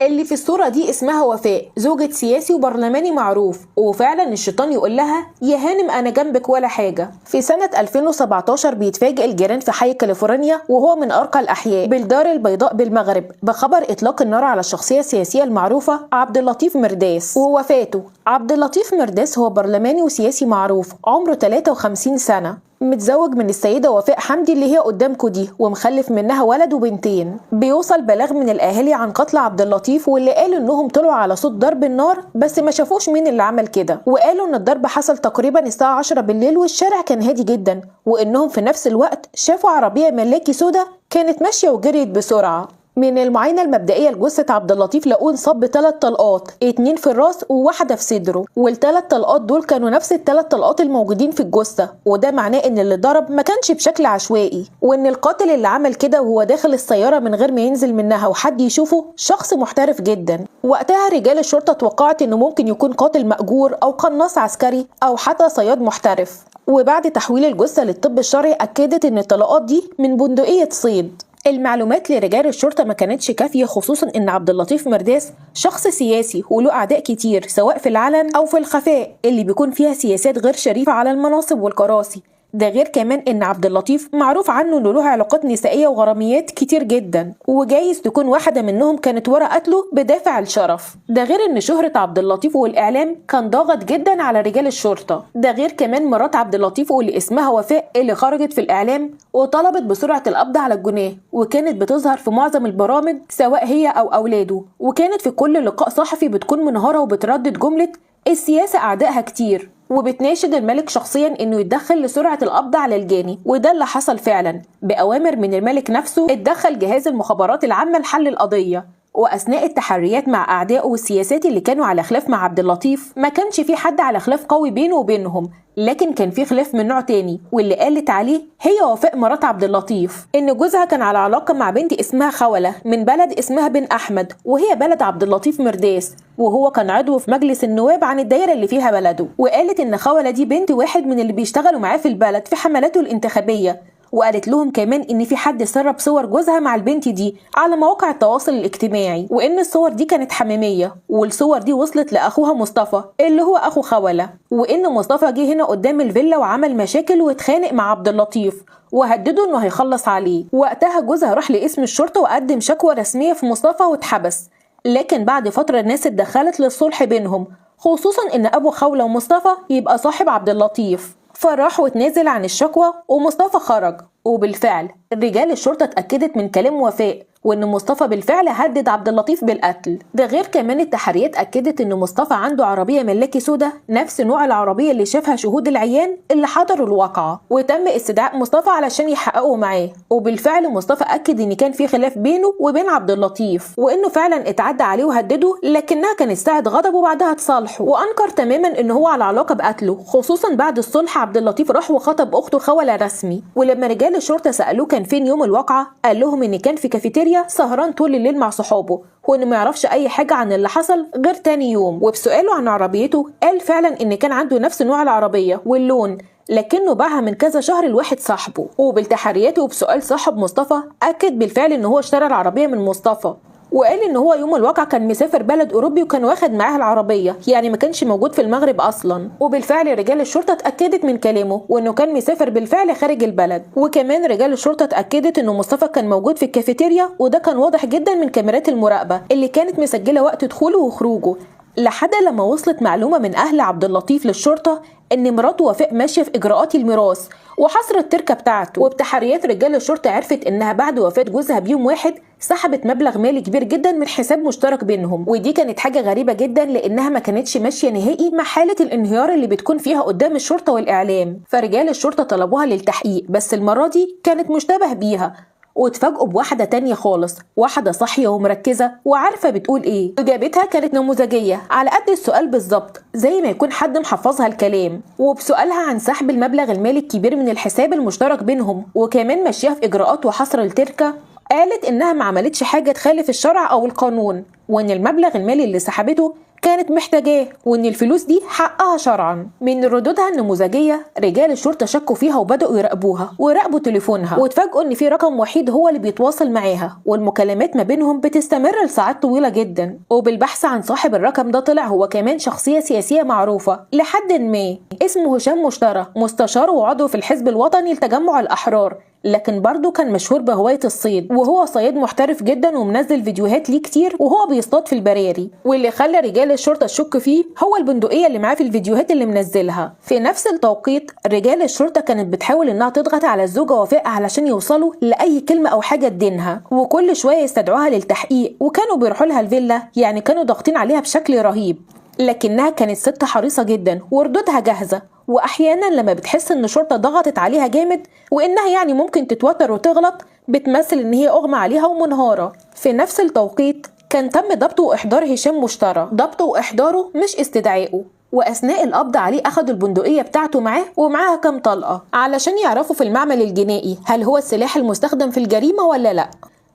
اللي في الصورة دي اسمها وفاء، زوجة سياسي وبرلماني معروف، وفعلا الشيطان يقول لها يا هانم أنا جنبك ولا حاجة. في سنة 2017 بيتفاجئ الجيران في حي كاليفورنيا وهو من أرقى الأحياء بالدار البيضاء بالمغرب بخبر إطلاق النار على الشخصية السياسية المعروفة عبد اللطيف مرداس ووفاته. عبد اللطيف مرداس هو برلماني وسياسي معروف، عمره 53 سنة، متزوج من السيدة وفاء حمدي اللي هي قدامكوا دي، ومخلف منها ولد وبنتين. بيوصل بلاغ من الأهالي عن قتل عبد اللطيف، واللي قالوا إنهم طلعوا على صوت ضرب النار بس ما شافوش مين اللي عمل كده، وقالوا إن الضرب حصل تقريبا الساعة 10 بالليل والشارع كان هادي جدا، وإنهم في نفس الوقت شافوا عربية ملاكي سودا كانت ماشية وجريت بسرعة. من المعاينة المبدئية لجثة عبد اللطيف لقوه انصاب ب3 طلقات، 2 في الراس وواحدة في صدره، وال3 طلقات دول كانوا نفس ال3 طلقات الموجودين في الجثة، وده معناه ان اللي ضرب ما كانش بشكل عشوائي، وان القاتل اللي عمل كده وهو داخل السيارة من غير ما ينزل منها وحد يشوفه شخص محترف جدا. وقتها رجال الشرطة توقعت انه ممكن يكون قاتل مأجور او قناص عسكري او حتى صياد محترف. وبعد تحويل الجثة للطب الشرعي أكدت ان الطلقات دي من بندقية صيد. المعلومات لرجال الشرطة ما كانتش كافية، خصوصا ان عبد اللطيف مرداس شخص سياسي وله اعداء كتير سواء في العلن او في الخفاء اللي بيكون فيها سياسات غير شريفة على المناصب والكراسي. ده غير كمان ان عبد اللطيف معروف عنه انه له علاقات نسائية وغراميات كتير جدا، وجايز تكون واحدة منهم كانت ورا قتله بدافع الشرف. ده غير ان شهرة عبد اللطيف والاعلام كان ضاغط جدا على رجال الشرطة. ده غير كمان مرات عبد اللطيف واللي اسمها وفاء اللي خرجت في الاعلام وطلبت بسرعة القبض على الجناه، وكانت بتظهر في معظم البرامج سواء هي او اولاده، وكانت في كل لقاء صحفي بتكون منهارة وبتردد جملة السياسة اعدائها كتير، وبتناشد الملك شخصيا انه يتدخل لسرعة القبض على الجاني. وده اللي حصل فعلا، بأوامر من الملك نفسه اتدخل جهاز المخابرات العامة لحل القضية. واثناء التحريات مع اعدائه والسياسات اللي كانوا على خلاف مع عبد اللطيف ما كانش في حد على خلاف قوي بينه وبينهم، لكن كان في خلاف من نوع تاني، واللي قالت عليه هي وفاء مرات عبد اللطيف ان جوزها كان على علاقه مع بنت اسمها خولة من بلد اسمها بن احمد، وهي بلد عبد اللطيف مرداس، وهو كان عضو في مجلس النواب عن الدايره اللي فيها بلده. وقالت ان خولة دي بنت واحد من اللي بيشتغلوا معاه في البلد في حملاته الانتخابيه، وقالت لهم كمان ان في حد سرب صور جوزها مع البنت دي على مواقع التواصل الاجتماعي، وان الصور دي كانت حميميه، والصور دي وصلت لاخوها مصطفى اللي هو اخو خولة، وان مصطفى جه هنا قدام الفيلا وعمل مشاكل واتخانق مع عبد اللطيف وهدده انه هيخلص عليه. وقتها جوزها راح لقسم الشرطه وقدم شكوى رسميه في مصطفى واتحبس، لكن بعد فتره الناس اتدخلت للصلح بينهم، خصوصا ان ابو خولة ومصطفى يبقى صاحب عبد اللطيف، فراح واتنازل عن الشكوى ومصطفى خرج. وبالفعل رجال الشرطة اتأكدت من كلام وفاء وان مصطفى بالفعل هدد عبد اللطيف بالقتل. ده غير كمان التحريات اكدت ان مصطفى عنده عربيه ملاكي سودا نفس نوع العربيه اللي شافها شهود العيان اللي حضروا الواقعه، وتم استدعاء مصطفى علشان يحققوا معاه. وبالفعل مصطفى اكد ان كان في خلاف بينه وبين عبد اللطيف، وانه فعلا اتعدى عليه وهدده، لكنها كانت ساعه غضب وبعدها اتصالحوا. وانكر تماما ان هو على علاقه بقتله، خصوصا بعد الصلح عبد اللطيف راح وخطب اخته خولة رسمي. ولما رجال الشرطه سالوه كان فين يوم الواقعه، قال لهم ان كان في كافيتيريا سهران طول الليل مع صحابه، وانه ما يعرفش اي حاجه عن اللي حصل غير تاني يوم. وبسؤاله عن عربيته قال فعلا ان كان عنده نفس نوع العربيه واللون، لكنه باعها من كذا شهر لواحد صاحبه. وبالتحريات وبسؤال صاحب مصطفى اكد بالفعل ان هو اشترى العربيه من مصطفى، وقال ان هو يوم الواقع كان مسافر بلد اوروبي وكان واخد معاه العربيه، يعني ما كانش موجود في المغرب اصلا. وبالفعل رجال الشرطه اتاكدت من كلامه وانه كان مسافر بالفعل خارج البلد. وكمان رجال الشرطه اتاكدت انه مصطفى كان موجود في الكافيتيريا، وده كان واضح جدا من كاميرات المراقبه اللي كانت مسجله وقت دخوله وخروجه، لحد لما وصلت معلومه من اهل عبد اللطيف للشرطه ان مراته وفاء ماشيه في اجراءات الميراث وحصر التركه بتاعته. وبتحريات رجال الشرطه عرفت انها بعد وفاه جوزها بيوم واحد سحبت مبلغ مالي كبير جدا من حساب مشترك بينهم، ودي كانت حاجه غريبه جدا لانها ما كانتش ماشيه نهائي مع حاله الانهيار اللي بتكون فيها قدام الشرطه والاعلام. فرجال الشرطه طلبوها للتحقيق، بس المره دي كانت مشتبه بيها، واتفاجئوا بواحده تانية خالص، واحده صاحيه ومركزه وعارفه بتقول ايه. اجابتها كانت نموذجيه على قد السؤال بالظبط، زي ما يكون حد محفظها الكلام. وبسؤالها عن سحب المبلغ المالي الكبير من الحساب المشترك بينهم وكمان ماشيه في اجراءات وحصر التركه، قالت انها ما عملتش حاجه تخالف الشرع او القانون، وان المبلغ المالي اللي سحبته كانت محتاجاه، وان الفلوس دي حقها شرعا. من ردودها النموذجيه رجال الشرطه شكوا فيها وبداوا يراقبوها وراقبوا تليفونها، واتفاجئوا ان في رقم وحيد هو اللي بيتواصل معاها، والمكالمات ما بينهم بتستمر لساعات طويله جدا. وبالبحث عن صاحب الرقم ده طلع هو كمان شخصيه سياسيه معروفه لحد ما، اسمه هشام مشترى، مستشار وعضو في الحزب الوطني لتجمع الاحرار، لكن برضه كان مشهور بهواية الصيد، وهو صياد محترف جدا ومنزل فيديوهات ليه كتير وهو بيصطاد في البراري. واللي خلى رجال الشرطة تشك فيه هو البندقية اللي معاه في الفيديوهات اللي منزلها. في نفس التوقيت رجال الشرطة كانت بتحاول انها تضغط على الزوجة وفاء علشان يوصلوا لأي كلمة أو حاجة تدينها، وكل شوية يستدعوها للتحقيق، وكانوا بيروحوا لها الفيلا، يعني كانوا ضاغطين عليها بشكل رهيب. لكنها كانت ست حريصة جدا وردودها جاهزة، واحيانا لما بتحس ان الشرطه ضغطت عليها جامد وانها يعني ممكن تتوتر وتغلط، بتمثل ان هي اغمى عليها ومنهاره. في نفس التوقيت كان تم ضبطه واحضار هشام مشترى، ضبطه واحضاره مش استدعائه. واثناء القبض عليه اخدوا البندقيه بتاعته معاه ومعاها كام طلقه علشان يعرفوا في المعمل الجنائي هل هو السلاح المستخدم في الجريمه ولا لا.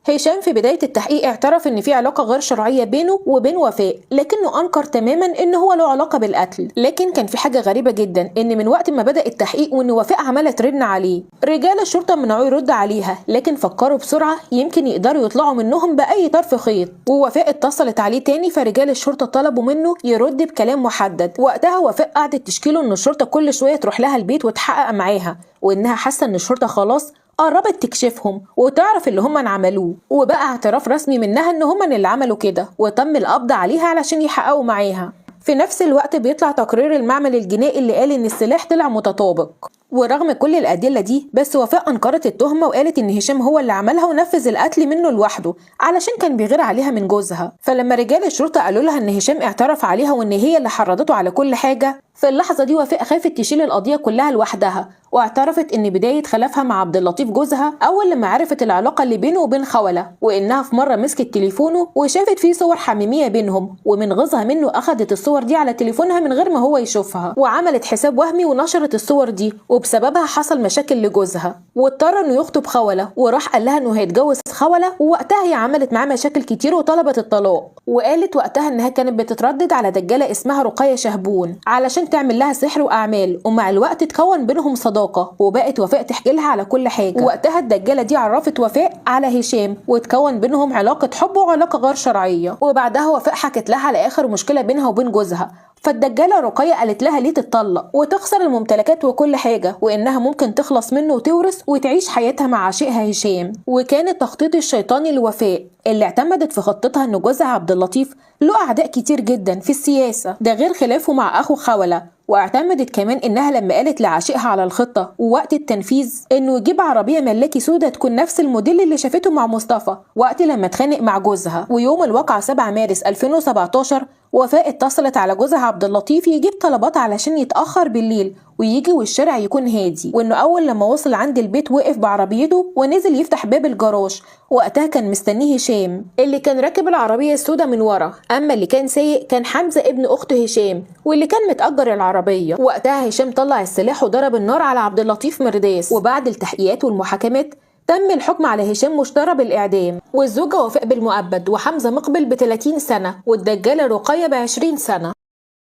هشام في بداية التحقيق اعترف ان في علاقة غير شرعية بينه وبين وفاء، لكنه انكر تماما ان هو له علاقة بالقتل. لكن كان في حاجة غريبة جدا، ان من وقت ما بدأ التحقيق وان وفاء عمالة ترن عليه، رجال الشرطة منعوه يرد عليها، لكن فكروا بسرعة يمكن يقدروا يطلعوا منهم بأي طرف خيط. ووفاء اتصلت عليه تاني، فرجال الشرطة طلبوا منه يرد بكلام محدد. وقتها وفاء قعدت تشكيله ان الشرطة كل شوية تروح لها البيت وتحقق معاها، وانها حاسة ان الشرطة خلاص قربت تكشفهم وتعرف اللي هم عملوه، وبقى اعتراف رسمي منها ان هم اللي عملوا كده، وتم القبض عليها علشان يحققوا معاها. في نفس الوقت بيطلع تقرير المعمل الجنائي اللي قال ان السلاح طلع متطابق. ورغم كل الأدلة دي، بس وفاء أنكرت التهمة وقالت إن هشام هو اللي عملها ونفذ القتل منه لوحده علشان كان بيغير عليها من جوزها. فلما رجال الشرطة قالوا لها إن هشام اعترف عليها وإن هي اللي حرضته على كل حاجة، في اللحظة دي وفاء خافت تشيل القضية كلها لوحدها، واعترفت إن بداية خلافها مع عبد اللطيف جوزها أول لما عرفت العلاقة اللي بينه وبين خولة، وإنها في مرة مسكت تليفونه وشافت فيه صور حميمية بينهم، ومن غيظها منه أخدت الصور دي على تليفونها من غير ما هو يشوفها، وعملت حساب وهمي ونشرت الصور دي، وبسببها حصل مشاكل لجوزها واضطر انه يخطب خولة، وراح قال لها انه هيتجوز خولة، ووقتها هي عملت معاه مشاكل كتير وطلبت الطلاق. وقالت وقتها انها كانت بتتردد على دجالة اسمها رقية شهبون علشان تعمل لها سحر واعمال، ومع الوقت تكون بينهم صداقة، وبقت وفاء تحكي لها على كل حاجة. وقتها الدجالة دي عرفت وفاء على هشام، وتكون بينهم علاقة حب وعلاقة غير شرعية. وبعدها وفاء حكت لها على اخر مشكلة بينها وبين جوزها، فالدجالة رقية قالت لها ليه تتطلق وتخسر الممتلكات وكل حاجة، وإنها ممكن تخلص منه وتورث وتعيش حياتها مع عشيقها هشام. وكان التخطيط الشيطاني لوفاء اللي اعتمدت في خطتها إن جوزها عبد اللطيف له أعداء كتير جدا في السياسة، ده غير خلافه مع أخو خولة. واعتمدت كمان انها لما قالت لعشيقها على الخطه ووقت التنفيذ انه يجيب عربيه ملاكي سودا تكون نفس الموديل اللي شافته مع مصطفى وقت لما اتخانق مع جوزها. ويوم الواقعه 7 مارس 2017 وفاء اتصلت على جوزها عبد اللطيف يجيب طلبات علشان يتاخر بالليل ويجي والشارع يكون هادي، وانه اول لما وصل عند البيت وقف بعربيته ونزل يفتح باب الجراج. وقتها كان مستنيه هشام اللي كان راكب العربيه السوداء من ورا، اما اللي كان سايق كان حمزه ابن اخت هشام واللي كان متأجر العربيه. وقتها هشام طلع السلاح وضرب النار على عبد اللطيف مرداس. وبعد التحقيقات والمحاكمات تم الحكم على هشام مشترى بالإعدام، والزوجة وفاء بالمؤبد، وحمزة مقبل ب30 سنة، والدجالة رقية ب20 سنة.